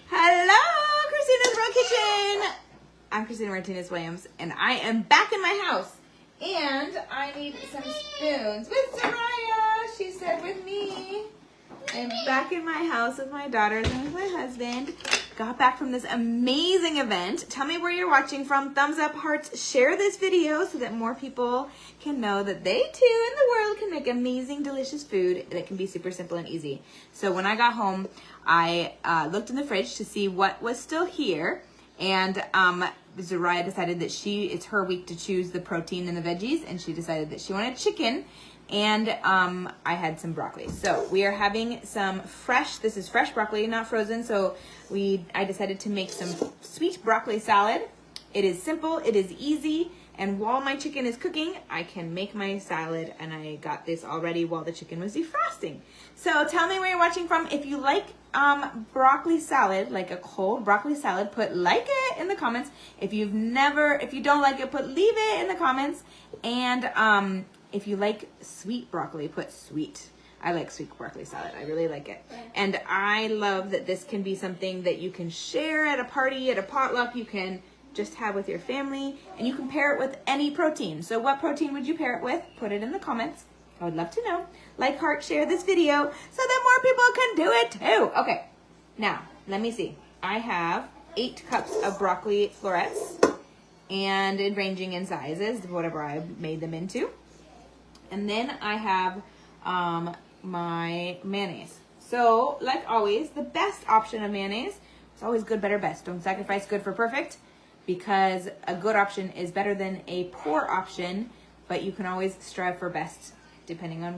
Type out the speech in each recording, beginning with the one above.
Hello, Christina's Real Kitchen. I'm Christina Martinez Williams, and I am back in my house. And I need some spoons with Soraya. She said with me. I'm back in my house with my daughters and with my husband. Got back from this amazing event. Tell me where you're watching from. Thumbs up, hearts, share this video so that more people can know that they too in the world can make amazing, delicious food that can be super simple and easy. So when I got home, I looked in the fridge to see what was still here. And Soraya decided that it's her week to choose the protein and the veggies. And she decided that she wanted chicken. And I had some broccoli. So we are having some this is fresh broccoli, not frozen. So I decided to make some sweet broccoli salad. It is simple, it is easy. And while my chicken is cooking, I can make my salad. And I got this already while the chicken was defrosting. So tell me where you're watching from. If you like broccoli salad, like a cold broccoli salad, put like it in the comments. If you don't like it, leave it in the comments. And if you like sweet broccoli, put sweet. I like sweet broccoli salad. I really like it. And I love that this can be something that you can share at a party, at a potluck. You can just have with your family. And you can pair it with any protein. So what protein would you pair it with? Put it in the comments. I would love to know. Like, heart, share this video so that more people can do it too. Okay, now let me see. I have 8 cups of broccoli florets, and ranging in sizes, whatever I made them into. And then I have my mayonnaise. So, like always, the best option of mayonnaise, it's always good, better, best. Don't sacrifice good for perfect, because a good option is better than a poor option, but you can always strive for best depending on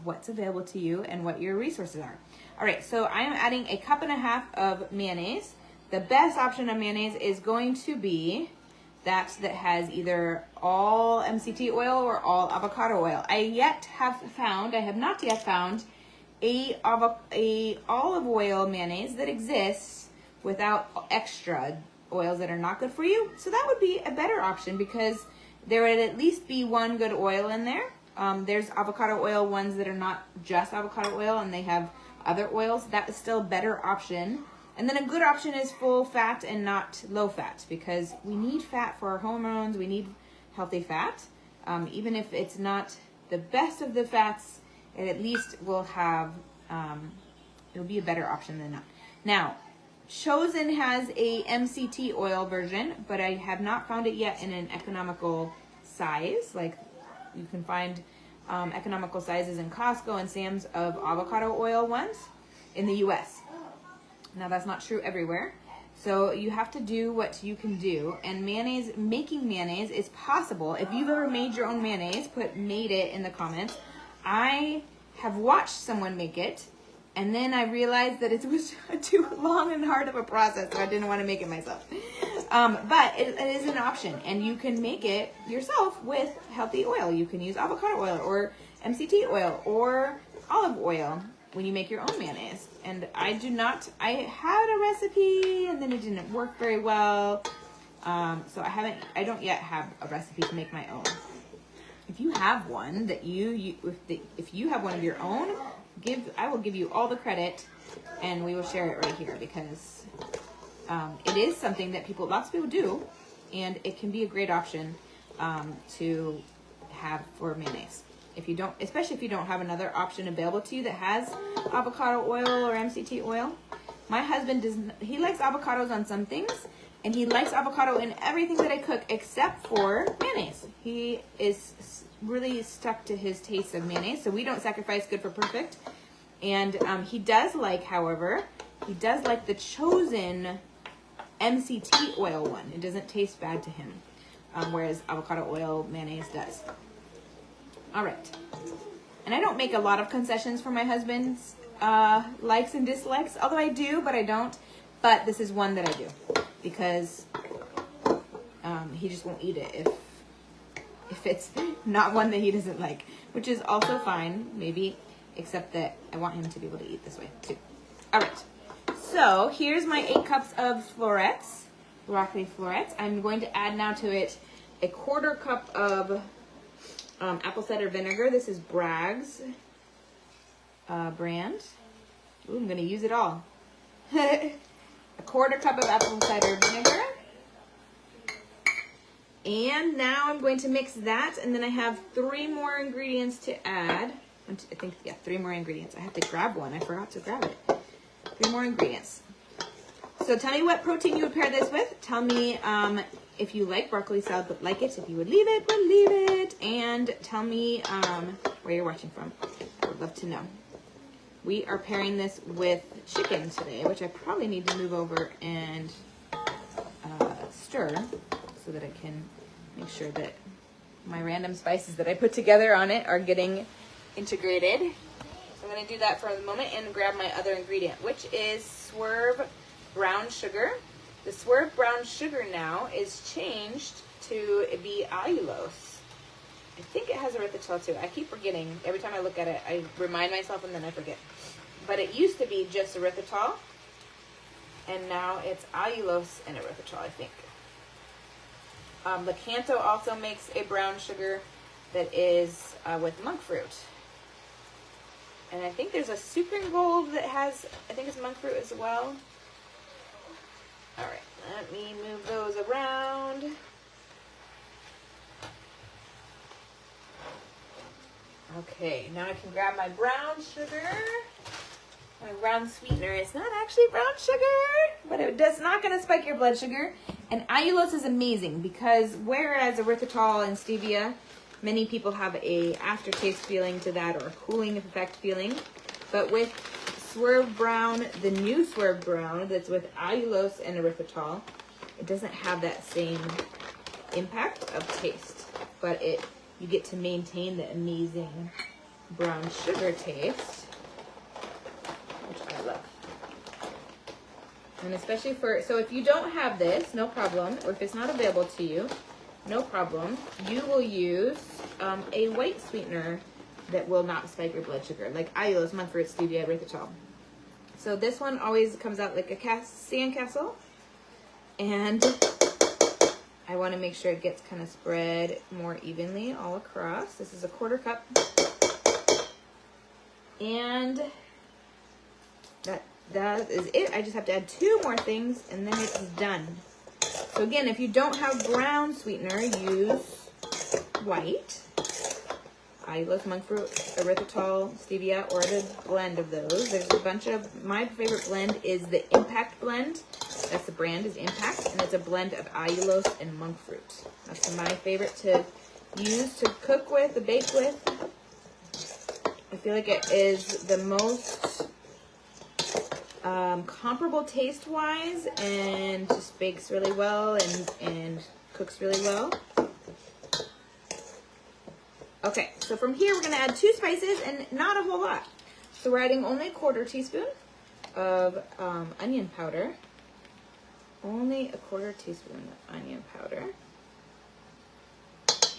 what's available to you and what your resources are. All right, so I am adding 1.5 cups of mayonnaise. The best option of mayonnaise is going to be that has either all MCT oil or all avocado oil. I have not yet found a olive oil mayonnaise that exists without extra oils that are not good for you. So that would be a better option, because there would at least be one good oil in there. There's avocado oil ones that are not just avocado oil and they have other oils. That is still a better option. And then a good option is full fat and not low fat, because we need fat for our hormones. We need healthy fat. Even if it's not the best of the fats, it at least will have, it'll be a better option than not. Now, Chosen has a MCT oil version, but I have not found it yet in an economical size. Like, you can find economical sizes in Costco and Sam's of avocado oil ones in the US. Now, that's not true everywhere. So you have to do what you can do. And making mayonnaise is possible. If you've ever made your own mayonnaise, made it in the comments. I have watched someone make it, and then I realized that it was too long and hard of a process, so I didn't want to make it myself. But it is an option, and you can make it yourself with healthy oil. You can use avocado oil or MCT oil or olive oil when you make your own mayonnaise. And I had a recipe, and then it didn't work very well. So I don't yet have a recipe to make my own. If you have one that if you have one of your own, I will give you all the credit, and we will share it right here, because it is something that lots of people do, and it can be a great option to have for mayonnaise. Especially if you don't have another option available to you that has avocado oil or MCT oil. My husband he likes avocados on some things, and he likes avocado in everything that I cook except for mayonnaise. He is really stuck to his taste of mayonnaise, so we don't sacrifice good for perfect. And he does like the Chosen MCT oil one. It doesn't taste bad to him, whereas avocado oil mayonnaise does. All right. And I don't make a lot of concessions for my husband's likes and dislikes, although I do, but I don't. But this is one that I do, because he just won't eat it if it's not one that he doesn't like, which is also fine, maybe, except that I want him to be able to eat this way too. All right. So here's my 8 cups of florets, broccoli florets. I'm going to add now to it 1/4 cup of apple cider vinegar. This is Bragg's brand. Ooh, I'm going to use it all. 1/4 1/4 cup of apple cider vinegar. And now I'm going to mix that, and then I have 3 more ingredients to add. I think, yeah, 3 more ingredients. I have to grab one. I forgot to grab it. 3 more ingredients. So tell me what protein you would pair this with. Tell me if you like broccoli salad but like it. If you would leave it, we'll leave it. And tell me where you're watching from. I would love to know. We are pairing this with chicken today, which I probably need to move over and stir so that I can make sure that my random spices that I put together on it are getting integrated. So I'm going to do that for the moment and grab my other ingredient, which is Swerve brown sugar. The Swerve brown sugar now is changed to be allulose. I think it has erythritol too. I keep forgetting. Every time I look at it, I remind myself and then I forget. But it used to be just erythritol, and now it's allulose and erythritol, I think. Lakanto also makes a brown sugar that is with monk fruit. And I think there's a Supreme Gold that has, I think it's monk fruit as well. All right, let me move those around. Okay, now I can grab my brown sugar. My brown sweetener. It's not actually brown sugar, but it's not going to spike your blood sugar. And allulose is amazing because whereas erythritol and stevia, many people have a aftertaste feeling to that or a cooling effect feeling. But with Swerve Brown, the new Swerve Brown that's with allulose and erythritol, it doesn't have that same impact of taste, but you get to maintain the amazing brown sugar taste, which I love. And especially so if you don't have this, no problem, or if it's not available to you, no problem, you will use a white sweetener that will not spike your blood sugar, like allulose, monk fruit, stevia, erythritol. So this one always comes out like a sandcastle, and I want to make sure it gets kind of spread more evenly all across. This is a 1/4 cup. And that is it. I just have to add 2 more things and then it's done. So again, if you don't have brown sweetener, use white. Allulose, monk fruit, erythritol, stevia, or the blend of those. There's a bunch of, my favorite blend is the Impact blend. That's the brand, is Impact, and it's a blend of allulose and monk fruit. That's my favorite to use, to cook with, to bake with. I feel like it is the most comparable taste-wise and just bakes really well and cooks really well. Okay, so from here we're going to add 2 spices and not a whole lot. So we're adding only a 1/4 teaspoon of onion powder. Only a 1/4 teaspoon of onion powder.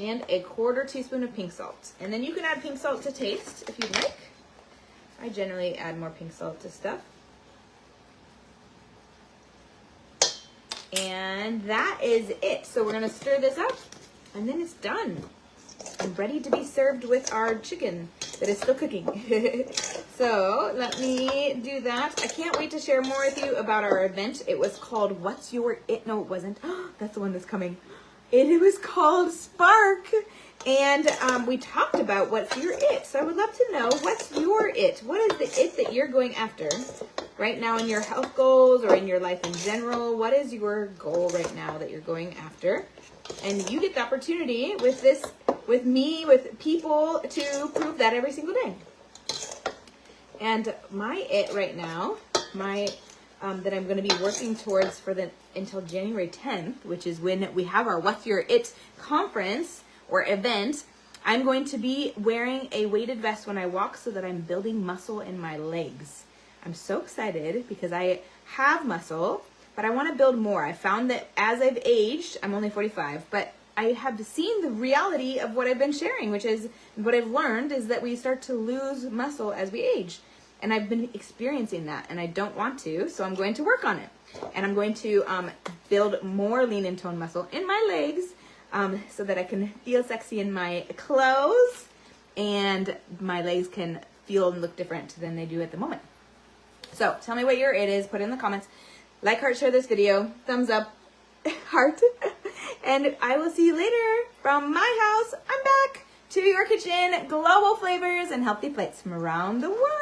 And a 1/4 teaspoon of pink salt. And then you can add pink salt to taste if you'd like. I generally add more pink salt to stuff. And that is it. So we're going to stir this up and then it's done. And ready to be served with our chicken that is still cooking. So let me do that. I can't wait to share more with you about our event. It was called What's Your It? No, it wasn't. That's the one that's coming. It was called Spark. And we talked about what's your it. So I would love to know, what's your it? What is the it that you're going after right now in your health goals or in your life in general? What is your goal right now that you're going after? And you get the opportunity with this, with me, with people, to prove that every single day. And my it right now, my that I'm going to be working towards until January 10th, which is when we have our What's Your It conference or event. I'm going to be wearing a weighted vest when I walk so that I'm building muscle in my legs. I'm so excited because I have muscle, but I want to build more. I found that as I've aged, I'm only 45, but I have seen the reality of what I've been sharing, which is what I've learned is that we start to lose muscle as we age. And I've been experiencing that and I don't want to, so I'm going to work on it. And I'm going to build more lean and tone muscle in my legs so that I can feel sexy in my clothes and my legs can feel and look different than they do at the moment. So tell me what your it is, put it in the comments. Like, heart, share this video. Thumbs up, heart. And I will see you later from my house. I'm back to your kitchen. Global flavors and healthy plates from around the world.